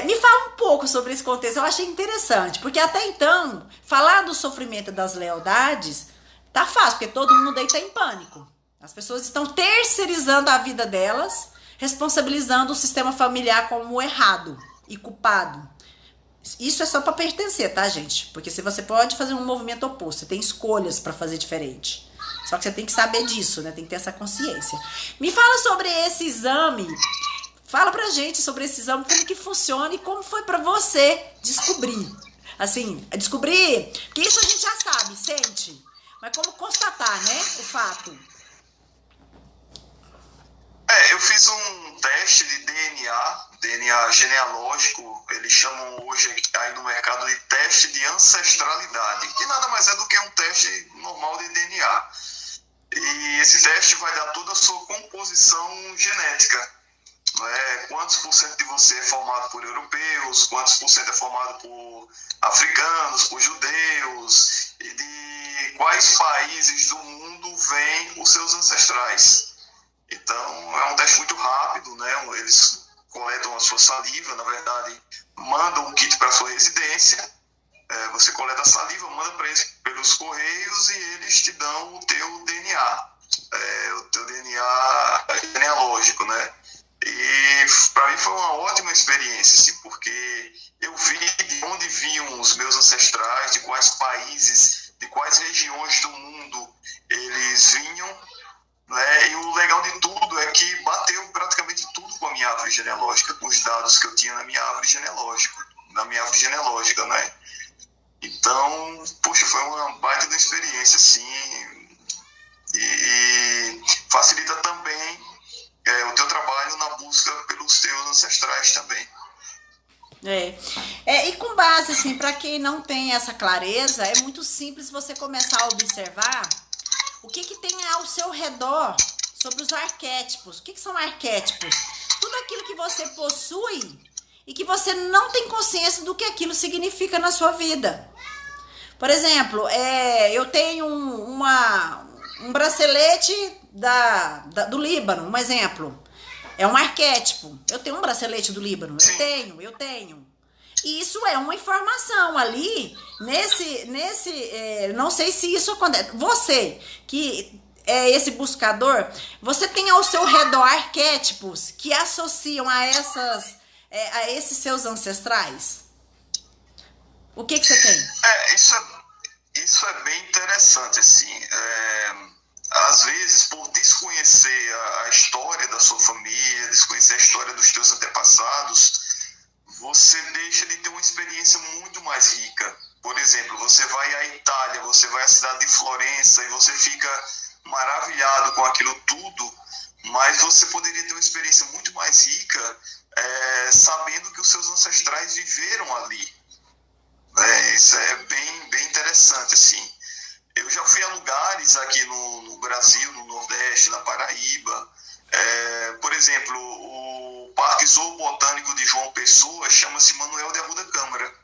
Me fala um pouco sobre esse contexto, eu achei interessante, porque até então, falar do sofrimento e das lealdades tá fácil, porque todo mundo aí tá em pânico. As pessoas estão terceirizando a vida delas, responsabilizando o sistema familiar como errado e culpado. Isso é só para pertencer, tá, gente? Porque se você pode fazer um movimento oposto, você tem escolhas para fazer diferente. Só que você tem que saber disso, né? Tem que ter essa consciência. Me fala sobre esse exame. Fala pra gente sobre esse exame, como que funciona e como foi pra você descobrir. Assim, descobrir, que isso a gente já sabe, sente. Mas como constatar, né, o fato.
Eu fiz um teste de DNA genealógico, eles chamam hoje aí no mercado de teste de ancestralidade, que nada mais é do que um teste normal de DNA. E esse teste vai dar toda a sua composição genética. Quantos por cento de você é formado por europeus, quantos por cento é formado por africanos, por judeus, e de quais países do mundo vêm os seus ancestrais. Então, é um teste muito rápido, né? Eles coletam a sua saliva, na verdade, mandam um kit para a sua residência, você coleta a saliva, manda para eles pelos correios e eles te dão o teu DNA, o teu DNA genealógico, né? E para mim foi uma ótima experiência, assim, porque eu vi de onde vinham os meus ancestrais, de quais países, de quais regiões do mundo eles vinham, né? E o legal de tudo é que bateu praticamente tudo com a minha árvore genealógica, com os dados que eu tinha na minha árvore genealógica, né? Então, poxa, foi uma baita de experiência, assim, e facilita também o teu trabalho na busca pelos teus ancestrais também.
E com base, assim, para quem não tem essa clareza, é muito simples você começar a observar o que tem ao seu redor sobre os arquétipos. O que são arquétipos? Tudo aquilo que você possui e que você não tem consciência do que aquilo significa na sua vida. Por exemplo, eu tenho um bracelete do Líbano, um exemplo. É um arquétipo. Eu tenho um bracelete do Líbano. Eu tenho. E isso é uma informação ali, não sei se isso acontece. Você, que é esse buscador, você tem ao seu redor arquétipos que associam a esses seus ancestrais? O que você tem?
Isso é bem interessante, assim. Às vezes, por desconhecer a história da sua família, desconhecer a história dos teus antepassados, você deixa de ter uma experiência muito mais rica. Por exemplo, você vai à Itália, você vai à cidade de Florença e você fica maravilhado com aquilo tudo, mas você poderia ter uma experiência muito mais rica sabendo que os seus ancestrais viveram ali. Isso é bem interessante, assim. Eu já fui a lugares aqui no Brasil, no Nordeste, na Paraíba. Por exemplo, o Parque Zoobotânico de João Pessoa chama-se Manuel de Arruda Câmara.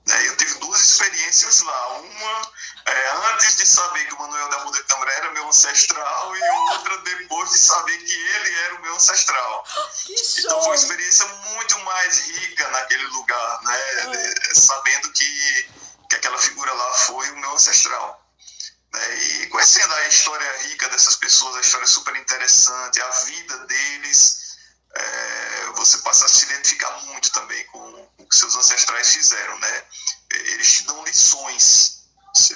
Eu tive duas experiências lá. Uma antes de saber que o Manuel de Arruda Câmara era meu ancestral, e outra depois hoje de saber que ele era o meu ancestral.
Que show!
Então foi uma experiência muito mais rica naquele lugar, né? Sabendo que aquela figura lá foi o meu ancestral. E conhecendo a história rica dessas pessoas, a história super interessante, a vida deles, você passa a se identificar muito também com o que seus ancestrais fizeram, né? Eles te dão lições.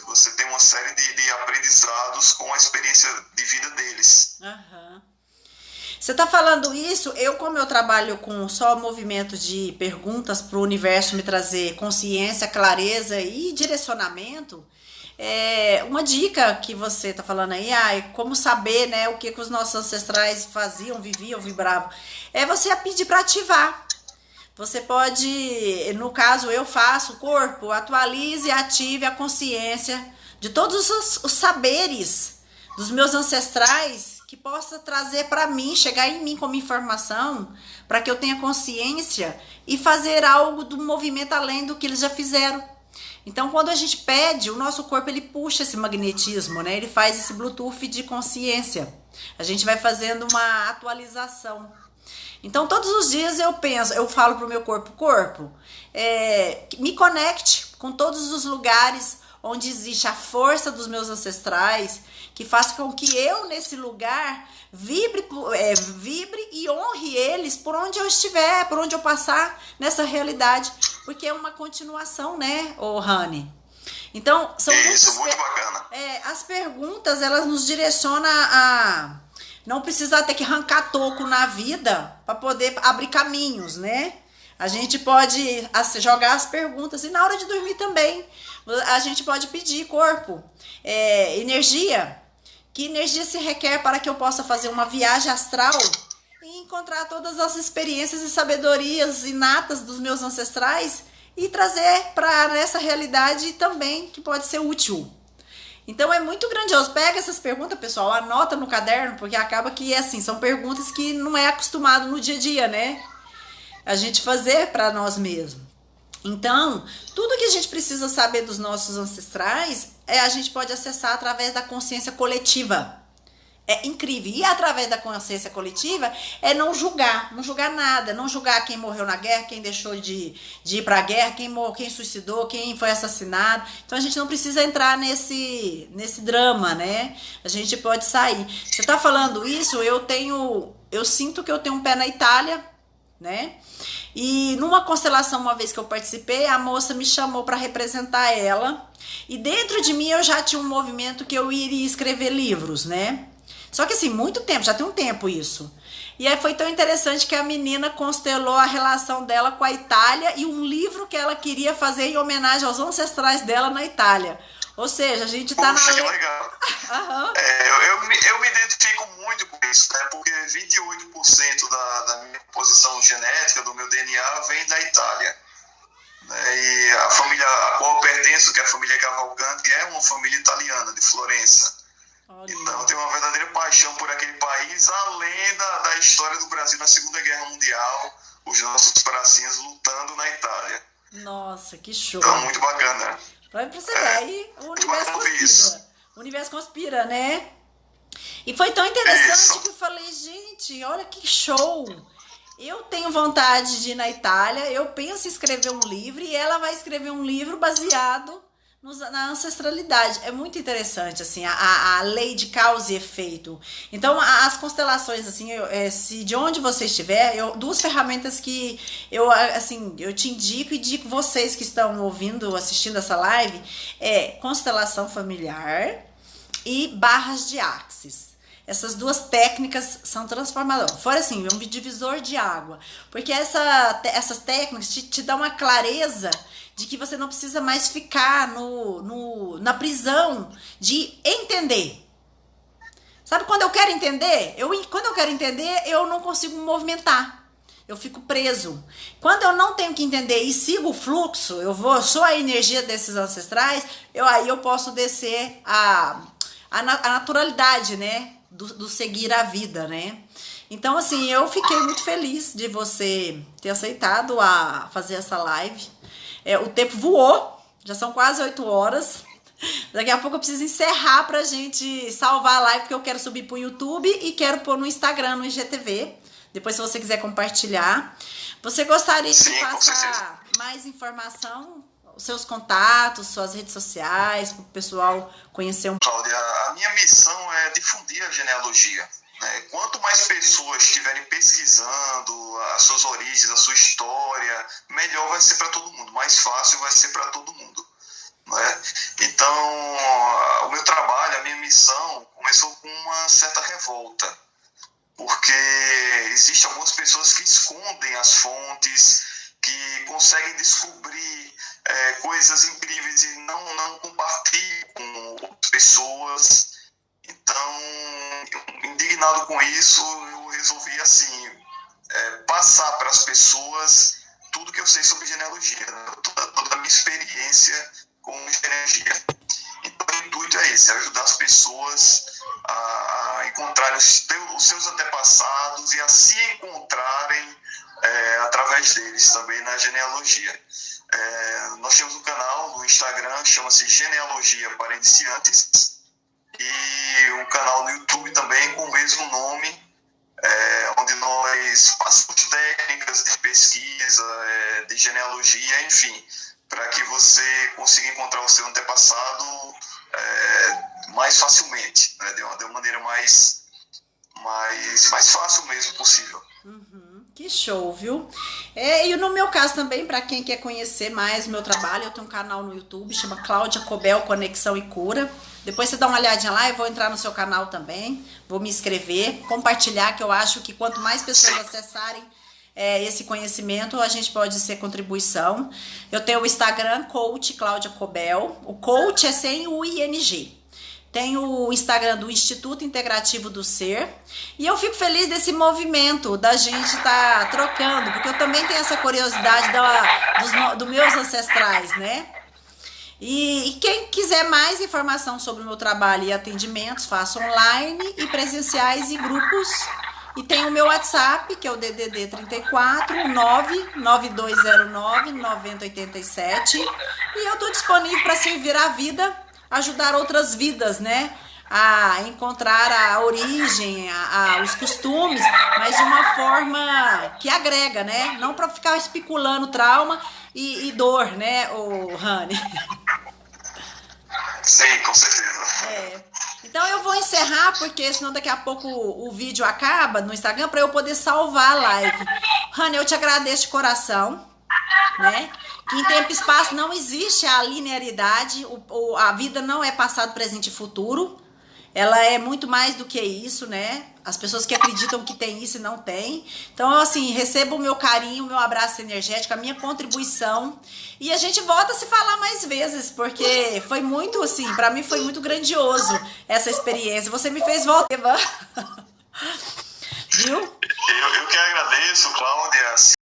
Você tem uma série de aprendizados com a experiência de vida deles.
Uhum. Você está falando isso, como eu trabalho com só movimento de perguntas para o universo me trazer consciência, clareza e direcionamento, uma dica que você está falando aí, como saber, né, o que os nossos ancestrais faziam, viviam, vibravam, você pedir para ativar. Você pode, no caso eu faço, o corpo, atualize e ative a consciência de todos os saberes dos meus ancestrais que possa trazer para mim, chegar em mim como informação, para que eu tenha consciência e fazer algo do movimento além do que eles já fizeram. Então, quando a gente pede, o nosso corpo ele puxa esse magnetismo, né? Ele faz esse Bluetooth de consciência. A gente vai fazendo uma atualização. Então, todos os dias eu falo pro meu corpo, me conecte com todos os lugares onde existe a força dos meus ancestrais, que faça com que eu, nesse lugar, vibre e honre eles por onde eu estiver, por onde eu passar nessa realidade, porque é uma continuação, né, Rani? Então, são
muito bacana.
As perguntas, elas nos direcionam a não precisar ter que arrancar toco na vida para poder abrir caminhos, né? A gente pode jogar as perguntas e na hora de dormir também. A gente pode pedir, corpo, energia. Que energia se requer para que eu possa fazer uma viagem astral e encontrar todas as experiências e sabedorias inatas dos meus ancestrais e trazer para essa realidade também que pode ser útil. Então é muito grandioso. Pega essas perguntas, pessoal, anota no caderno, porque acaba que assim, são perguntas que não é acostumado no dia a dia, né? A gente fazer para nós mesmos. Então, tudo que a gente precisa saber dos nossos ancestrais, a gente pode acessar através da consciência coletiva. É incrível. E através da consciência coletiva não julgar nada, não julgar quem morreu na guerra, quem deixou de ir para a guerra, quem suicidou, quem foi assassinado. Então a gente não precisa entrar nesse drama, né? A gente pode sair. Você está falando isso, eu sinto que eu tenho um pé na Itália, né? E numa constelação, uma vez que eu participei, a moça me chamou para representar ela. E dentro de mim eu já tinha um movimento que eu iria escrever livros, né? Só que assim, muito tempo, já tem um tempo isso. E aí foi tão interessante que a menina constelou a relação dela com a Itália e um livro que ela queria fazer em homenagem aos ancestrais dela na Itália. Ou seja, a gente tá
Puxa, que legal.
Uhum.
Eu me identifico muito com isso, né? Porque 28% da minha composição genética, do meu DNA, vem da Itália. E a família a qual eu pertenço, que é a família Cavalcanti, é uma família italiana, de Florença.
Olha.
Então eu tenho uma verdadeira paixão por aquele país, além da história do Brasil na Segunda Guerra Mundial, os nossos pracinhas lutando na Itália.
Nossa, que show.
Então, muito bacana.
Pra você ver, aí o universo conspira. O universo conspira, né? E foi tão interessante que eu falei, gente, olha que show. Eu tenho vontade de ir na Itália, eu penso em escrever um livro e ela vai escrever um livro baseado na ancestralidade. É muito interessante, assim, a lei de causa e efeito. Então, as constelações, assim, se de onde você estiver, duas ferramentas que eu te indico e digo vocês que estão ouvindo, assistindo essa live, constelação familiar e barras de Axis. Essas duas técnicas são transformadoras. Fora assim, um divisor de água. Porque essas técnicas te dão uma clareza de que você não precisa mais ficar na prisão de entender. Sabe quando eu quero entender? Quando eu quero entender, eu não consigo me movimentar. Eu fico preso. Quando eu não tenho que entender e sigo o fluxo, sou a energia desses ancestrais, aí eu posso descer a naturalidade, né? Do seguir a vida, né? Então, assim, eu fiquei muito feliz de você ter aceitado a fazer essa live. O tempo voou, já são quase 8 horas. Daqui a pouco eu preciso encerrar pra gente salvar a live, porque eu quero subir pro YouTube e quero pôr no Instagram, no IGTV. Depois, se você quiser compartilhar. Você gostaria de passar mais informação? Os seus contatos, suas redes sociais, para o pessoal conhecer um pouco?
Cláudia, a minha missão é difundir a genealogia. Né? Quanto mais pessoas estiverem pesquisando as suas origens, a sua história, melhor vai ser para todo mundo, mais fácil vai ser para todo mundo. Né? Então, o meu trabalho, a minha missão, começou com uma certa revolta, porque existem algumas pessoas que escondem as fontes, que conseguem descobrir coisas incríveis e não compartilham com outras pessoas. Então, indignado com isso, eu resolvi assim, passar para as pessoas tudo que eu sei sobre genealogia, né? toda a minha experiência com genealogia. Então, o intuito é esse, ajudar as pessoas a encontrarem os seus antepassados e a se encontrarem através deles também na genealogia. Nós temos um canal no Instagram, chama-se Genealogia para Iniciantes, e um canal no YouTube também com o mesmo nome, onde nós passamos técnicas de pesquisa, de genealogia, enfim, para que você consiga encontrar o seu antepassado mais facilmente, né? De uma maneira mais fácil mesmo possível.
Que show, viu? E no meu caso também, para quem quer conhecer mais o meu trabalho, eu tenho um canal no YouTube, chama Cláudia Cobel Conexão e Cura. Depois você dá uma olhadinha lá, eu vou entrar no seu canal também, vou me inscrever, compartilhar, que eu acho que quanto mais pessoas acessarem esse conhecimento, a gente pode ser contribuição. Eu tenho o Instagram, Coach Cláudia Cobel, o Coach é sem o ING. Tem o Instagram do Instituto Integrativo do Ser. E eu fico feliz desse movimento, da gente estar trocando, porque eu também tenho essa curiosidade dos meus ancestrais, né? E quem quiser mais informação sobre o meu trabalho e atendimentos, faço online e presenciais e grupos. E tem o meu WhatsApp, que é o DDD 34 99209 9087. E eu estou disponível para servir a vida, ajudar outras vidas, né? A encontrar a origem, os costumes, mas de uma forma que agrega, né? Não para ficar especulando trauma e dor, né, Rani?
Sim, com certeza.
Então eu vou encerrar, porque senão daqui a pouco o vídeo acaba no Instagram para eu poder salvar a live. Rani, eu te agradeço de coração, né? Que em tempo e espaço não existe a linearidade, a vida não é passado, presente e futuro. Ela é muito mais do que isso, né? As pessoas que acreditam que tem isso e não tem. Então, assim, receba o meu carinho, o meu abraço energético, a minha contribuição. E a gente volta a se falar mais vezes, porque foi muito, assim, pra mim foi muito grandioso essa experiência. Você me fez voltar. Viu?
Eu que agradeço, Cláudia.